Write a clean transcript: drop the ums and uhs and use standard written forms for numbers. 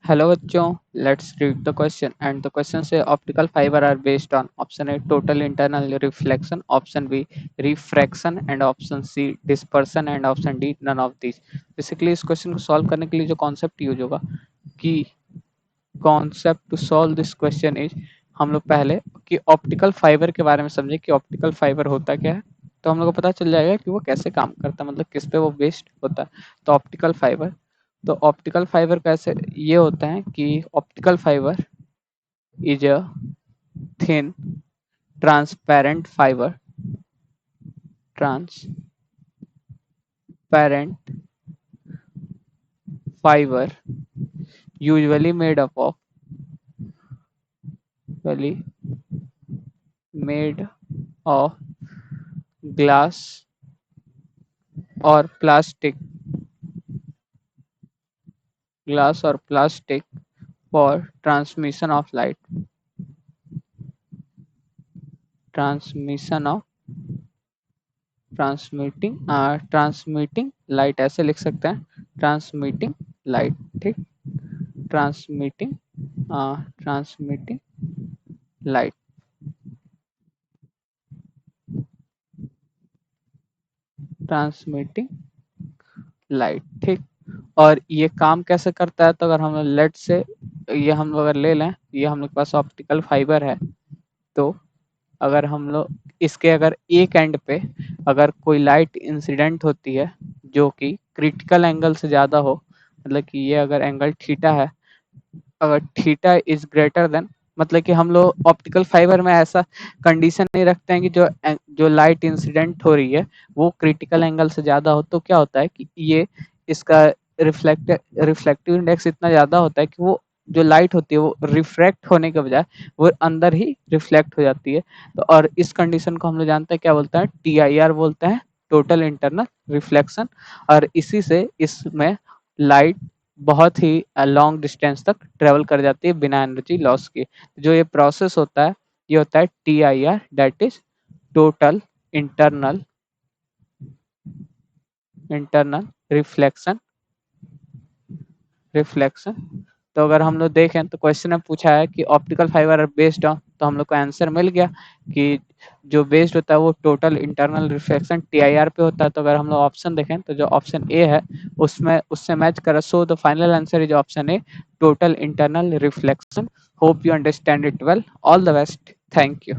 Hello बच्चों, let's read the question and the question says optical fibre are based on option A total internal reflection, option B refraction and option C dispersion and option D none of this. Basically इस question को solve करने के लिए जो concept use होगा कि concept to solve this question is, हम लोग पहले कि ऑप्टिकल फाइबर के बारे में समझे कि ऑप्टिकल फाइबर होता क्या है। तो हम लोग को पता चल जाएगा कि वो कैसे काम करता है, मतलब किस पे वो बेस्ड होता है। तो ऑप्टिकल फाइबर कैसे ये होता है कि optical fibre is a thin transparent fibre, transparent fibre usually made up of usually made of glass or plastic, glass or plastic for transmission of light, transmission of transmitting light ऐसे लिख सकते हैं, transmitting light. ठीक, transmitting transmitting light, transmitting light. ठीक, और ये काम कैसे करता है, तो अगर हम लेट से ये हम लोग अगर ले लें, ये हम लोग के पास ऑप्टिकल फाइबर है, तो अगर हम लोग इसके अगर एक एंड पे अगर कोई लाइट इंसिडेंट होती है जो कि क्रिटिकल एंगल से ज़्यादा हो, मतलब कि ये अगर एंगल थीटा है, अगर थीटा इज ग्रेटर देन, मतलब कि हम लोग ऑप्टिकल फाइबर में ऐसा कंडीशन नहीं रखते हैं कि जो लाइट इंसिडेंट हो रही है वो क्रिटिकल एंगल से ज़्यादा हो, तो क्या होता है कि ये इसका रिफ्लेक्टिव इंडेक्स इतना ज़्यादा होता है कि वो जो लाइट होती है वो रिफ्रैक्ट होने के बजाय वो अंदर ही रिफ्लेक्ट हो जाती है। तो और इस कंडीशन को हम लोग जानते हैं क्या बोलते हैं, TIR बोलते हैं, टोटल इंटरनल रिफ्लेक्शन। और इसी से इसमें लाइट बहुत ही लॉन्ग डिस्टेंस तक ट्रेवल कर जाती है बिना एनर्जी लॉस के। जो ये प्रोसेस होता है ये होता है TIR, that is total internal internal reflection reflection. तो अगर हम लोग देखें तो क्वेश्चन में पूछा है कि optical fibre are based on, तो हम लोग को आंसर मिल गया कि जो बेस्ड होता है वो टोटल इंटरनल रिफ्लेक्शन TIR पे होता है। तो अगर हम लोग ऑप्शन देखें तो जो ऑप्शन ए है उसमें उससे मैच करा, so the final answer is option A, total internal reflection. Hope you understand it well, all the best, thank you.